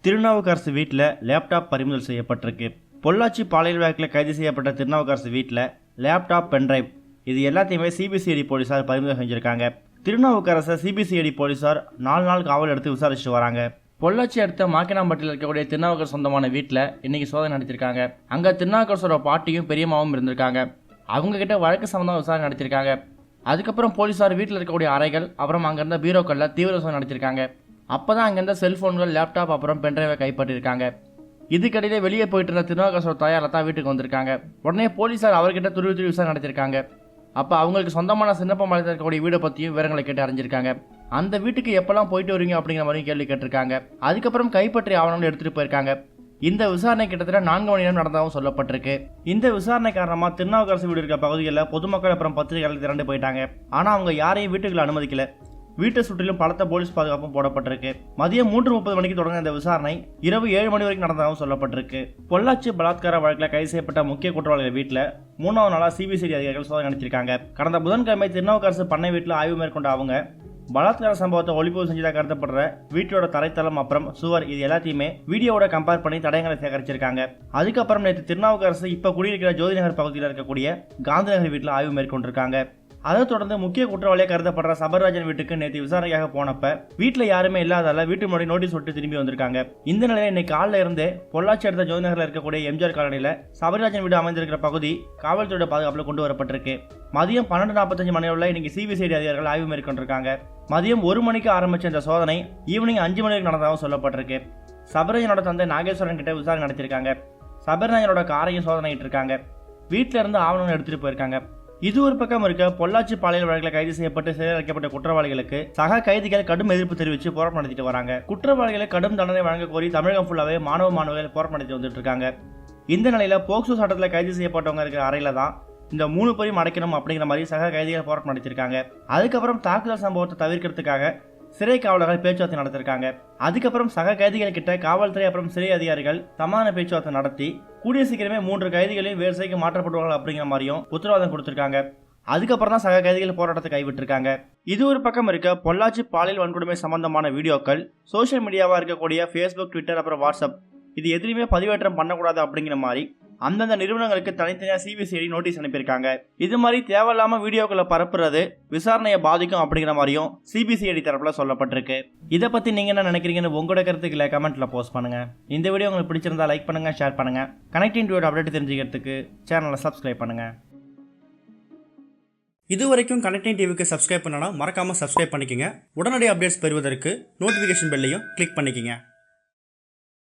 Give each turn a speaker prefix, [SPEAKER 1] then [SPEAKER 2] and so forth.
[SPEAKER 1] திருநாவுக்கரசு வீட்டில் லேப்டாப் பறிமுதல் செய்யப்பட்டிருக்கு. பொள்ளாச்சி பாலியல் வழக்கில் கைது செய்யப்பட்ட திருநாவுக்கரசு வீட்டில் லேப்டாப், பென்டிரைவ் இது எல்லாத்தையுமே சிபிசிஐடி போலீசார் பறிமுதல் செஞ்சுருக்காங்க. திருநாவுக்கரசை சிபிசிஐடி போலீசார் 4 நாள் காவல் எடுத்து விசாரிச்சுட்டு வராங்க. பொள்ளாச்சி அடுத்த மாக்கினாம்பட்டியில் இருக்கக்கூடிய திருநாவுக்கரசு சொந்தமான வீட்டில் இன்னைக்கு சோதனை நடத்திருக்காங்க. அங்கே திருநாவுக்கரசோட பாட்டியும் பெரியம்மாவும் இருந்திருக்காங்க. அவங்க கிட்ட வழக்கு சம்பந்தமாக விசாரணை நடத்திருக்காங்க. அதுக்கப்புறம் போலீசார் வீட்டில் இருக்கக்கூடிய அறைகள் அப்புறம் அங்கே இருந்த பீரோக்களில் தீவிர சோதனை நடத்திருக்காங்க. அப்போதான் அங்கே இருந்த செல்ஃபோன்கள், லேப்டாப் அப்புறம் பென்டிரைவை கைப்பற்றிருக்காங்க. இதுக்கடையிலே வெளியே போயிட்டு இருந்த திருநாவுக்கரசோட தாயார் தான் வீட்டுக்கு வந்திருக்காங்க. உடனே போலீசார் அவர்கிட்ட துருவி விசாரணை நடத்திருக்காங்க. அப்போ அவங்களுக்கு சொந்தமான சின்னப்பம்பாளையத்தில் இருக்கக்கூடிய வீடை பற்றியும் விவரங்களை கேட்டு அறிஞ்சிருக்காங்க. அந்த வீட்டுக்கு எப்பெல்லாம் போயிட்டு வருவீங்க அப்படிங்கிற மாதிரியும் கேள்வி கேட்டிருக்காங்க. அதுக்கப்புறம் கைப்பற்றிய ஆவணங்களை எடுத்துகிட்டு போயிருக்காங்க. இந்த விசாரணை கிட்டத்தட்ட 4 மணி நேரம் நடந்ததாகவும் சொல்லப்பட்டிருக்கு. இந்த விசாரணை காரணமாக திருநாவுக்கரசு வீடு இருக்க பகுதிகளில் பொதுமக்கள் அப்புறம் பத்திரிகைகள் திரண்டு போயிட்டாங்க. ஆனால் அவங்க யாரையும் வீட்டுக்குள்ள அனுமதிக்கல. வீட்டை சுற்றிலும் பலத்த போலீஸ் பாதுகாப்பும் போடப்பட்டிருக்கு. மதியம் 3:30 மணிக்கு தொடங்கின இந்த விசாரணை இரவு 7 மணி வரைக்கும் நடந்ததாகவும் சொல்லப்பட்டிருக்கு. பொள்ளாச்சி பலாத்கார வழக்கில் கைது செய்யப்பட்ட முக்கிய குற்றவாளிகள் வீட்டில் 3வது நாளாக சிபிசிஐடி அதிகாரிகள் சோதனை நடத்திருக்காங்க. கடந்த புதன்கிழமை திருநாவுக்கரசு பண்ணை வீட்டில் ஆய்வு மேற்கொண்ட அவங்க பலாத்கார சம்பவத்தை ஒளிப்பதிவு செஞ்சதாக கருதப்படுற வீட்டோட தரைத்தளம் அப்புறம் சுவர் இது எல்லாத்தையுமே வீடியோவோட கம்பேர் பண்ணி தடயங்களை சேகரிச்சிருக்காங்க. அதுக்கப்புறம் நேற்று திருநாவுக்கரசு இப்போ குடியிருக்கிற ஜோதிநகர் பகுதியில் இருக்கக்கூடிய காந்திநகர் வீட்டில் ஆய்வு மேற்கொண்டிருக்காங்க. அதை தொடர்ந்து முக்கிய குற்றவாளியாக கருதப்படுற சபர்ராஜன் வீட்டுக்கு நேற்று விசாரணையாக போனப்ப வீட்டில் யாருமே இல்லாதால வீட்டு முன்னாடி நோட்டீஸ் விட்டு திரும்பி வந்திருக்காங்க. இந்த நிலையில இன்னைக்கு காலைல இருந்தே பொள்ளாச்சி அடுத்த ஜோதிநகரில் இருக்கக்கூடிய எம்ஜிஆர் காலனியில் சபர்ராஜன் வீடு அமைந்திருக்கிற பகுதி காவல்துறை பாதுகாப்பில் கொண்டு வரப்பட்டிருக்கு. மதியம் 12:45 மணியுள்ள இன்னைக்கு சிபிசிஐடி அதிகாரிகள் ஆய்வு மேற்கொண்டிருக்காங்க. மதியம் 1 மணிக்கு ஆரம்பிச்ச இந்த சோதனை ஈவினிங் 5 மணிக்கு நடந்ததாகவும் சொல்லப்பட்டிருக்கு. சபர்ராஜனோட தந்தை நாகேஸ்வரன் கிட்ட விசாரணை நடத்திருக்காங்க. சபர்ராஜனோட காரையும் சோதனையிட்டு இருக்காங்க. வீட்டில இருந்து ஆவணங்கள் எடுத்துட்டு போயிருக்காங்க. இது ஒரு பக்கம் இருக்க, பொள்ளாச்சி பாலியல் வழக்கில் கைது செய்யப்பட்டு சிறையில் வைக்கப்பட்ட குற்றவாளிகளுக்கு சக கைதிகள் கடும் எதிர்ப்பு தெரிவித்து போராட்டம் நடத்திட்டு வராங்க. குற்றவாளிகளை கடும் தண்டனை வழங்க கோரி தமிழகம் ஃபுல்லாவே மாணவர்கள் போராட்டம் நடத்தி வந்துட்டு இருக்காங்க. இந்த நிலையில போக்சோ சட்டத்தில் கைது செய்யப்பட்டவங்க இருக்கிற அறையில தான் இந்த 3 பேரையும் அடைக்கணும் அப்படிங்கிற மாதிரி சக கைதிகள் போராட்டம் நடத்திருக்காங்க. அதுக்கப்புறம் தாக்குதல் சம்பவத்தை தவிர்க்கிறதுக்காக சிறை காவலர்கள் பேச்சுவார்த்தை நடத்திருக்காங்க. அதுக்கப்புறம் சக கைதிகள் கிட்ட காவல்துறை அப்புறம் சிறை அதிகாரிகள் சமாதான பேச்சுவார்த்தை நடத்தி கூடிய சீக்கிரமே 3 கைதிகளையும் வேறு சிறைக்கு மாற்றப்படுவார்கள் அப்படிங்கிற மாதிரியும் உத்தரவாதம் கொடுத்திருக்காங்க. அதுக்கப்புறம் தான் சக கைதிகள் போராட்டத்தை கைவிட்டிருக்காங்க. இது ஒரு பக்கம் இருக்க, பொள்ளாச்சி பாலியல் வன்கொடுமை சம்பந்தமான வீடியோக்கள் சோசியல் மீடியாவா இருக்கக்கூடிய ஃபேஸ்புக், ட்விட்டர் அப்புறம் வாட்ஸ்அப் இது எதுலையுமே பதிவேற்றம் பண்ணக்கூடாது அப்படிங்கிற மாதிரி அந்தந்த நிறுவனங்களுக்கு தனித்தனியாக சிபிசிஐடி நோட்டீஸ் அனுப்பியிருக்காங்க. இது மாதிரி தேவையில்லாம வீடியோக்களை பரப்புறது விசாரணையை பாதிக்கும் அப்படிங்கிற மாதிரியும் சிபிசிஐடி தரப்புல சொல்லப்பட்டிருக்கு. இதை பத்தி நீங்க என்ன நினைக்கிறீங்கன்னு உங்களோட கருத்துக்களை கமெண்ட்ல போஸ்ட் பண்ணுங்க. இந்த வீடியோ உங்களுக்கு பிடிச்சிருந்தா லைக் பண்ணுங்க, ஷேர் பண்ணுங்க. கனெக்டிங் டுடே அப்டேட் தெரிஞ்சுக்கிறதுக்கு சேனலை சப்ஸ்கிரைப் பண்ணுங்க.
[SPEAKER 2] இதுவரைக்கும் கனெக்டிங் டிவிக்கு சப்ஸ்கிரைப் பண்ணனா மறக்காம சப்ஸ்கிரைப் பண்ணிக்கங்க. உடனடி அப்டேட்ஸ் பெறுவதற்கு நோட்டிஃபிகேஷன் பெல்லையும் கிளிக் பண்ணிக்கங்க.